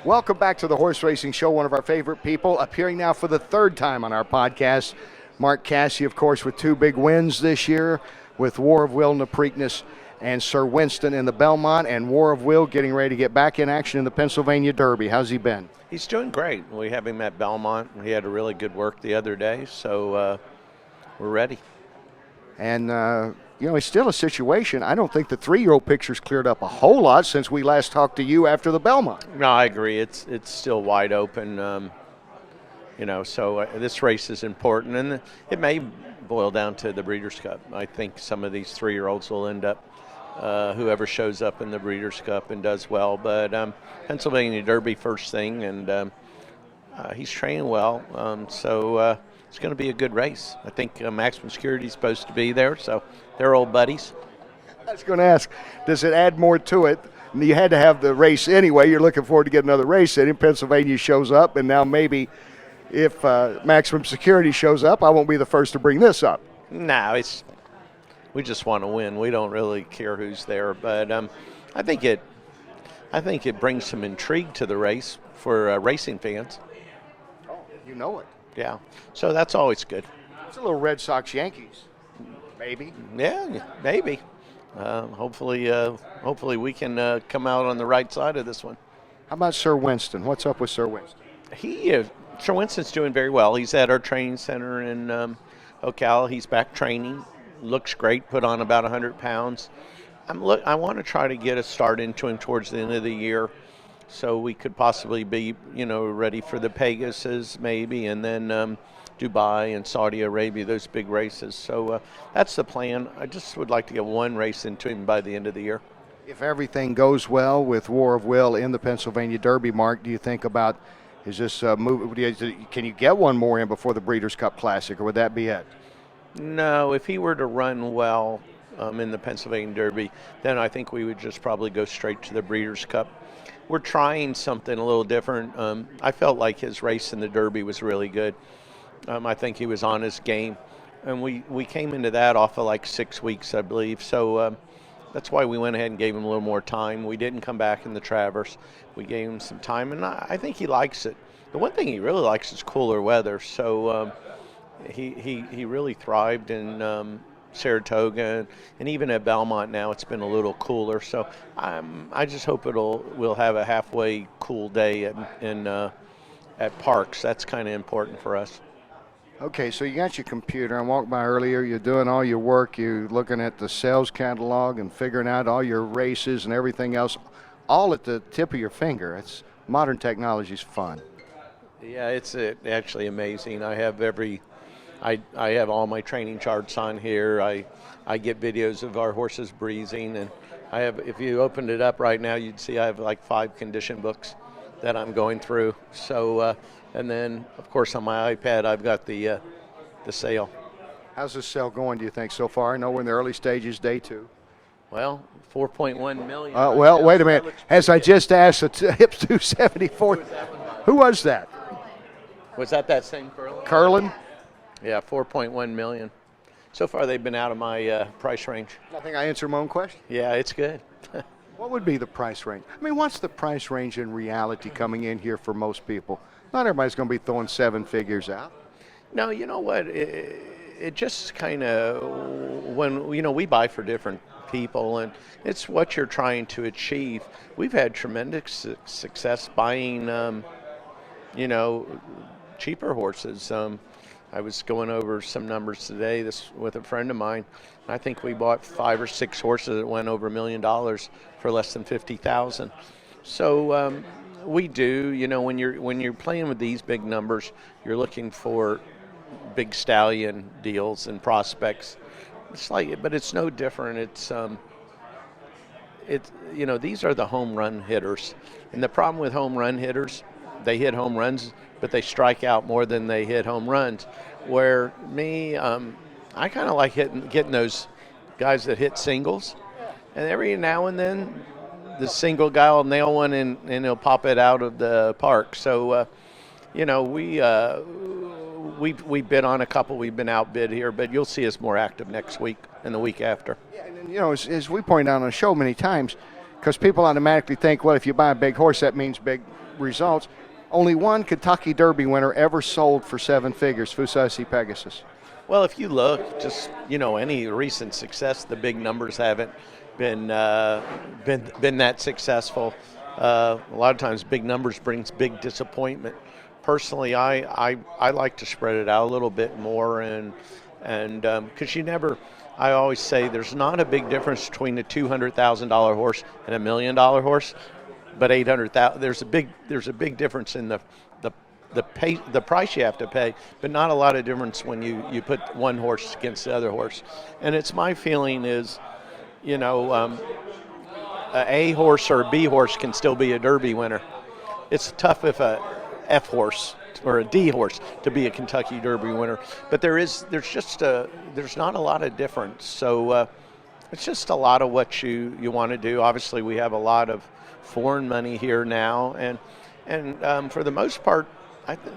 Welcome back to the Horse Racing Show, one of our favorite people, appearing now for the third time on our podcast. Mark Casse, of course, with two big wins this year with War of Will in the Preakness and Sir Winston in the Belmont, and War of Will getting ready to get back in action in the Pennsylvania Derby. How's he been? He's doing great. We have him at Belmont. He had a really good work the other day, so we're ready. And, it's still a situation. I don't think the 3-year-old picture's cleared up a whole lot since we last talked to you after the Belmont. No, I agree. It's still wide open, so this race is important. And it may boil down to the Breeders' Cup. I think some of these 3-year-olds will end up, whoever shows up in the Breeders' Cup and does well. But Pennsylvania Derby first thing, and he's training well. So it's going to be a good race. I think Maximum Security is supposed to be there, so they're old buddies. I was going to ask, does it add more to it? You had to have the race anyway. You're looking forward to get another race in. Pennsylvania shows up, and now maybe if Maximum Security shows up, I won't be the first to bring this up. No, we just want to win. We don't really care who's there, but I think it brings some intrigue to the race for racing fans. Oh, you know it. Yeah, so that's always good. It's a little Red Sox Yankees, maybe. Yeah, maybe. Hopefully we can come out on the right side of this one. How about Sir Winston? What's up with Sir Winston? Sir Winston's doing very well. He's at our training center in Ocala. He's back training. Looks great. Put on about 100 pounds. I want to try to get a start into him towards the end of the year, so we could possibly be, ready for the Pegasus maybe, and then Dubai and Saudi Arabia, those big races. So that's the plan. I just would like to get one race into him by the end of the year. If everything goes well with War of Will in the Pennsylvania Derby, Mark, do you think about, is this can you get one more in before the Breeders' Cup Classic, or would that be it? No, if he were to run well in the Pennsylvania Derby, then I think we would just probably go straight to the Breeders' Cup. We're trying something a little different. I felt like his race in the Derby was really good. I think he was on his game. And we came into that off of like 6 weeks, I believe. So that's why we went ahead and gave him a little more time. We didn't come back in the Travers. We gave him some time, and I think he likes it. The one thing he really likes is cooler weather. So he really thrived in Saratoga, and even at Belmont now it's been a little cooler. So I just hope we'll have a halfway cool day at Parks. That's kind of important for us. Okay, so you got your computer. I walked by earlier. You're doing all your work. You're looking at the sales catalog and figuring out all your races and everything else, all at the tip of your finger. It's modern technology's fun. Yeah, it's actually amazing. I have all my training charts on here. I get videos of our horses breezing, and if you opened it up right now, you'd see I have like 5 condition books that I'm going through. So, and then of course on my iPad I've got the sale. How's this sale going, do you think, so far? I know we're in the early stages, day 2. Well, 4.1 million. Well, wait a minute. As I just asked, Hips 274. Who was that? Was that same Curlin? Curlin? Yeah, 4.1 million. So far, they've been out of my price range. I think I answered my own question. Yeah, it's good. What would be the price range? I mean, what's the price range in reality coming in here for most people? Not everybody's going to be throwing 7 figures out. No, you know what? It just kind of, when, we buy for different people, and it's what you're trying to achieve. We've had tremendous success buying, cheaper horses. I was going over some numbers today with a friend of mine. I think we bought 5 or 6 horses that went over $1 million for less than $50,000. So we do, when you're playing with these big numbers, you're looking for big stallion deals and prospects. But it's no different. These are the home run hitters, and the problem with home run hitters, they hit home runs, but they strike out more than they hit home runs. Where me, I kind of like getting those guys that hit singles, and every now and then the single guy will nail one and he'll pop it out of the park. So, we bid on a couple. We've been outbid here, but you'll see us more active next week and the week after. Yeah, and as we point out on the show many times, because people automatically think, well, if you buy a big horse, that means big results. Only one Kentucky Derby winner ever sold for 7 figures, Fusasi Pegasus. Well, if you look, just any recent success, the big numbers haven't been that successful. A lot of times, big numbers brings big disappointment. Personally, I like to spread it out a little bit more, and because I always say there's not a big difference between a $200,000 horse and $1 million horse, but 800,000. There's a big difference in the price you have to pay, but not a lot of difference when you put one horse against the other horse. And it's my feeling is, a A horse or a B horse can still be a Derby winner. It's tough if a F horse or a D horse to be a Kentucky Derby winner, but there's not a lot of difference. So it's just a lot of what you want to do. Obviously, we have a lot of foreign money here now, and for the most part,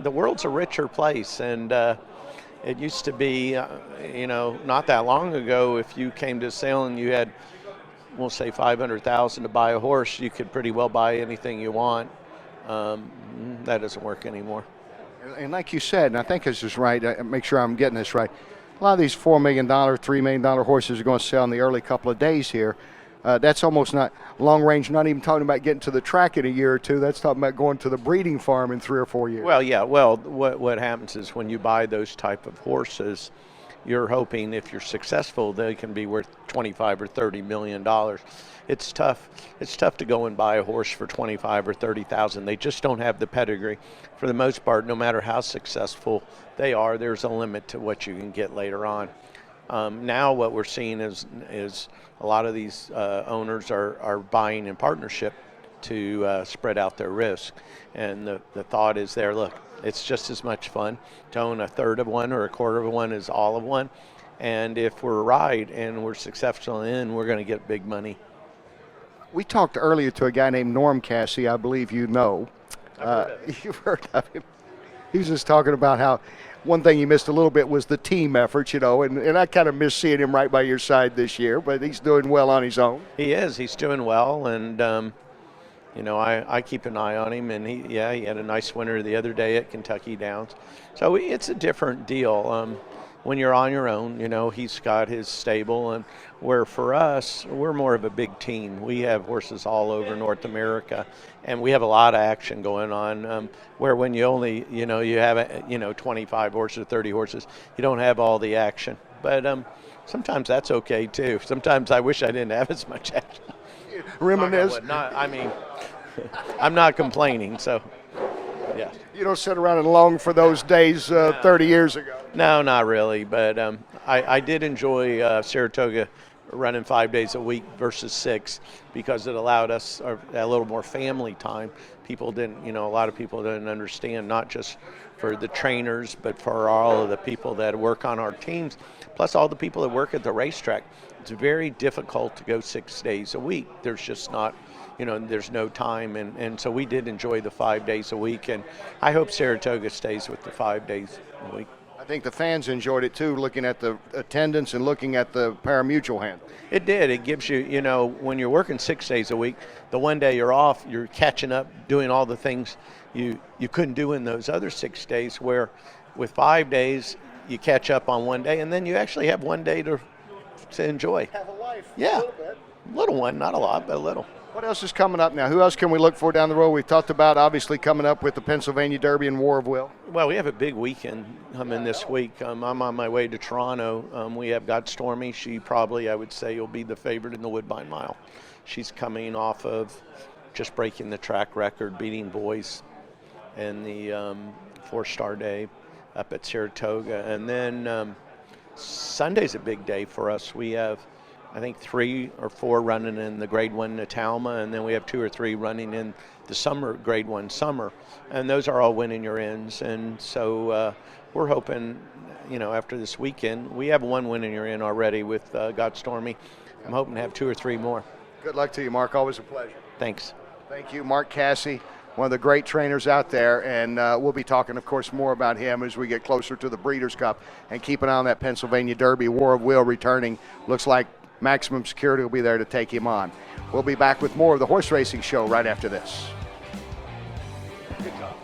the world's a richer place, and it used to be, not that long ago, if you came to sale and you had, we'll say $500,000 to buy a horse, you could pretty well buy anything you want. That doesn't work anymore. And like you said, and I think this is right, make sure I'm getting this right, a lot of these $4 million, $3 million horses are going to sell in the early couple of days here. That's almost not long range, not even talking about getting to the track in a year or two. That's talking about going to the breeding farm in 3 or 4 years. Well, yeah. Well, what happens is when you buy those type of horses, you're hoping if you're successful, they can be worth $25 or $30 million. It's tough. It's tough to go and buy a horse for $25,000 or $30,000. They just don't have the pedigree. For the most part, no matter how successful they are, there's a limit to what you can get later on. Now what we're seeing is a lot of these owners are buying in partnership to spread out their risk. And the thought is there, look, it's just as much fun to own a third of one or a quarter of one as all of one. And if we're right and we're successful we're going to get big money. We talked earlier to a guy named Mark Casse, I believe you know. You've heard of him. He was just talking about how one thing he missed a little bit was the team effort, and I kind of miss seeing him right by your side this year, but he's doing well on his own. He is. He's doing well, and I keep an eye on him, and he had a nice winner the other day at Kentucky Downs. So it's a different deal. When you're on your own, he's got his stable, and where for us, we're more of a big team. We have horses all over North America, and we have a lot of action going on, where when you only, you have, 25 horses or 30 horses, you don't have all the action. But sometimes that's okay, too. Sometimes I wish I didn't have as much action. Reminisce. I'm not complaining, so, yeah. You don't sit around and long for those days 30 years ago. No, not really, but I did enjoy Saratoga running 5 days a week versus 6 because it allowed us a little more family time. People didn't, a lot of people didn't understand, not just for the trainers, but for all of the people that work on our teams, plus all the people that work at the racetrack. It's very difficult to go 6 days a week. There's just not, there's no time, and so we did enjoy the 5 days a week, and I hope Saratoga stays with the 5 days a week. I think the fans enjoyed it too, looking at the attendance and looking at the pari-mutuel handle. It did. It gives you, when you're working 6 days a week, the one day you're off, you're catching up, doing all the things you couldn't do in those other 6 days, where with 5 days, you catch up on one day, and then you actually have one day to enjoy. Have a life. Yeah. A little bit. Little one, not a lot, but a little. What else is coming up now? Who else can we look for down the road? We've talked about obviously coming up with the Pennsylvania Derby and War of Will. Well, we have a big weekend coming this week. I'm on my way to Toronto. We have got Stormy. She probably, I would say, will be the favorite in the Woodbine Mile. She's coming off of just breaking the track record, beating boys in the 4-star day up at Saratoga. And then Sunday's a big day for us. We have, I think, 3 or 4 running in the Grade 1 Natalma, and then we have 2 or 3 running in the summer, Grade 1 summer, and those are all winning your ends. And so we're hoping, after this weekend, we have 1 winning your end already with Got Stormy. I'm hoping to have 2 or 3 more. Good luck to you, Mark. Always a pleasure. Thanks. Thank you, Mark Casse, one of the great trainers out there, and we'll be talking, of course, more about him as we get closer to the Breeders' Cup, and keep an eye on that Pennsylvania Derby. War of Will returning. Looks like Maximum Security will be there to take him on. We'll be back with more of the Horse Racing Show right after this. Good job.